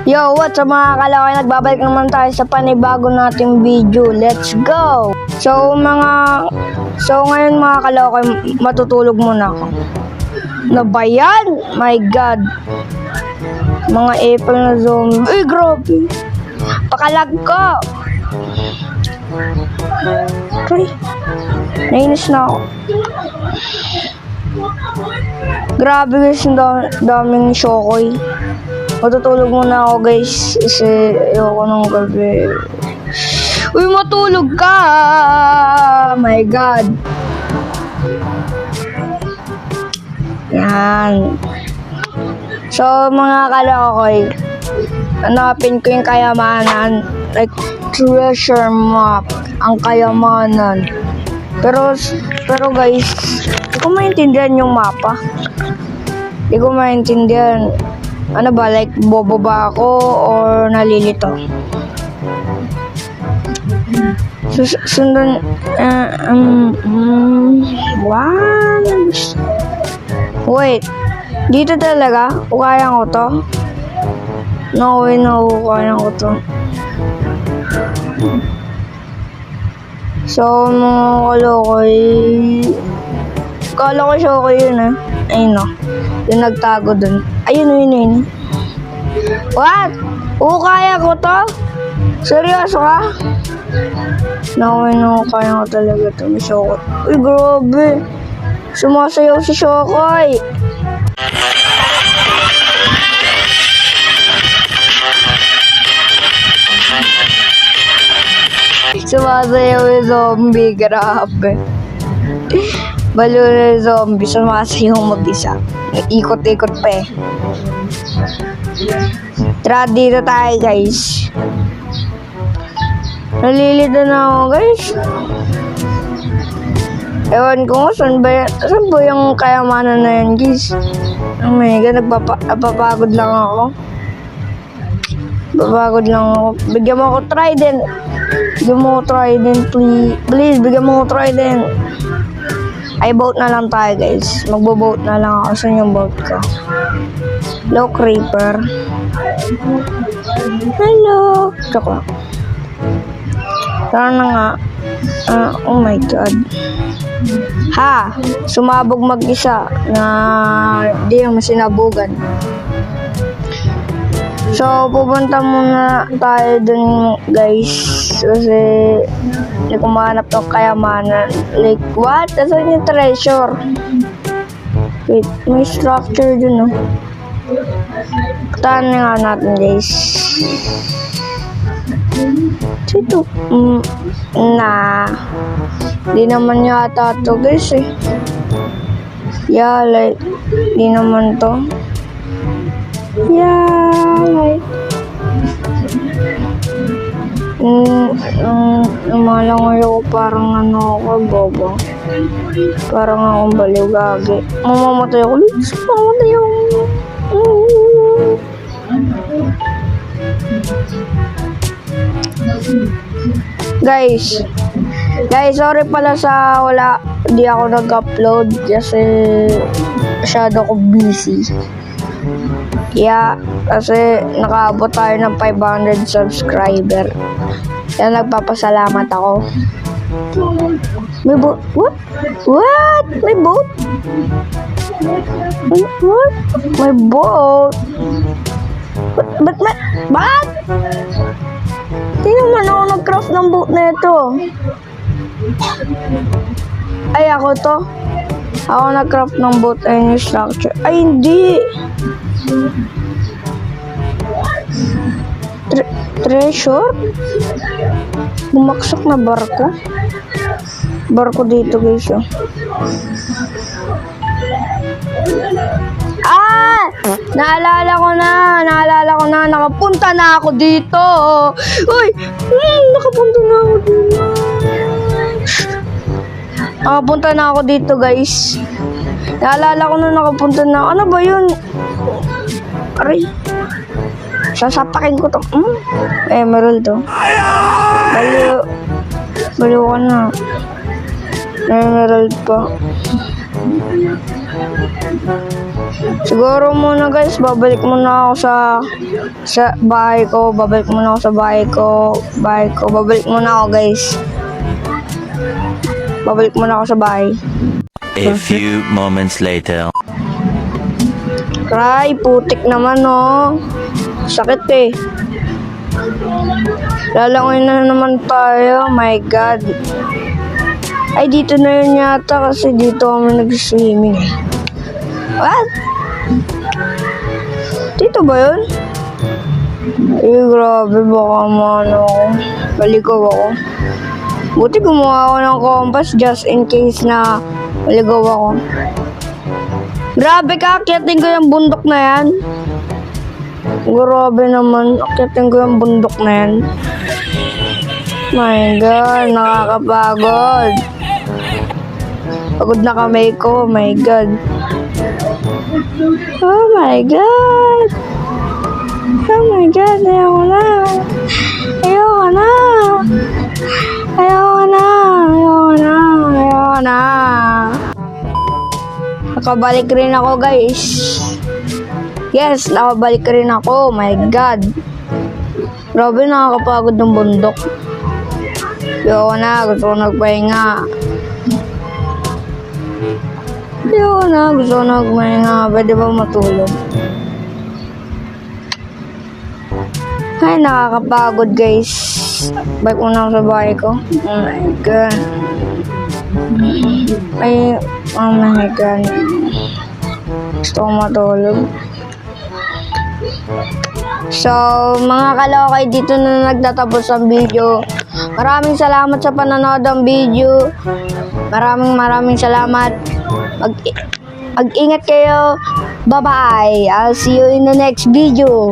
Yo, what's up mga kalakay? Nagbabalik naman tayo sa panibago nating video. Let's go! So ngayon mga kalakay, matutulog muna ako. Ano ba yan? My God! Mga April na zombie. Uy, grabe! Pakalag ko! Okay. Nainis na ako. Grabe guys, daming shokoy. Matutulog muna ako guys kasi ayoko ng gabi. Uy, matulog ka! My God! Yan. So mga kalakoy, hanapin ko yung kayamanan. Like treasure map. Ang kayamanan. Pero guys, hindi ko maintindihan yung mapa. Hindi ko maintindihan. Ano ba, like bobo ba ako or nalilito? Sundan wow. Wait, dito talaga? Kaya ko to? No way, no, kaya ko to. So, mga kalokoy, kala ko siya okay yun ayun no, yung nagtago dun. Ayun. What? Kaya ko to? Seryoso ka? No, kaya ko talaga to. May Shokoy. Uy, grabe. Sumasayaw si Shokoy. Sumasayaw yung zombie. Grabe. Balo na yung zombie. Sumasayaw mag-isa. Ikot-ikot pa eh. Tara, dito tayo guys. Nalilito na ako guys. Ewan ko saan ba yung kayamanan na yan guys. Oh my God, nagpapagod lang ako. Bigyan mo ako trident. Please, bigyan mo ako trident. Ay, boat na lang tayo guys. Magbo-boat na lang ako. Saan yung boat ko? Hello, creeper. Hello. Joke lang. Tara na nga. Oh my God. Ha! Sumabog mag-isa na di naman sinabugan. So, pupunta muna tayo dun guys. Kasi hindi ko mahanap ng kayamanan. Like, what? Asan yung treasure? Wait, may structure dun Puntahan nga natin guys. Dito. Di naman yata to guys eh. Yeah, like, di naman to. Yeah, like, lumalangoy ako parang ano ako, bobo. Parang akong baliw gagi. Mamamatay ako. Guys, sorry pala sa di ako nag-upload kasi masyado ako busy. Yeah, kasi nakaabot tayo ng 500 subscriber. Kaya nagpapasalamat ako. May boat? What? May boat? What? May boat? Ba't? Hindi naman ako nag-craft ng boat na ito. Ay, ako to. Ako nag-craft ng boat and yung structure. Ay, hindi. Treasure? Bumaksak na barko. Barko dito guys. Naalala ko na. Nakapunta na ako dito. Uy! Nakapunta na ako dito guys. Naalala ko na nakapunta na. Ano ba yun? Aray. Sasapakin ko to. Emerald to. Baliw ka na. Emerald pa. Siguro muna guys, babalik muna ako sa bahay ko. Babalik muna ako sa bahay ko. Babalik muna ako guys. Babalik muna ako sa bahay. A few moments later. Cry, putik naman oh. Sakit eh. Lalangoy na naman tayo. My God. Ay, dito na yun yata kasi dito kami nag-swimming. What? Dito ba yun? Ay, grabe. Baka mano ako. Baligaw ako. Buti gumawa ako ng compass just in case na maligaw ako. Grabe ka, akyatin ko yung bundok na yan. Grabe naman, akyatin ko yung bundok na yan. My God, nakakapagod. Pagod na kamay ko, my God. Oh my God. Oh my God, ayoko na. Ayoko na. Ayoko na. Ayoko na. Ayoko na. Nakabalik rin ako guys. Yes, nakabalik rin ako. My God. Grabe, nakakapagod ng bundok. Ayoko na. Gusto ko nagpahinga. Ayoko na. Gusto ko nagpahinga. Pwede ba matulog? Ay, nakakapagod guys. Balik muna ako sa bahay ko. Oh my God. Ay, oh my God. Gusto ko matulog. So, mga kalokay, dito na nagtatapos ang video. Maraming salamat sa panonood ng video. Maraming salamat. Mag-ingat kayo. Bye-bye. I'll see you in the next video.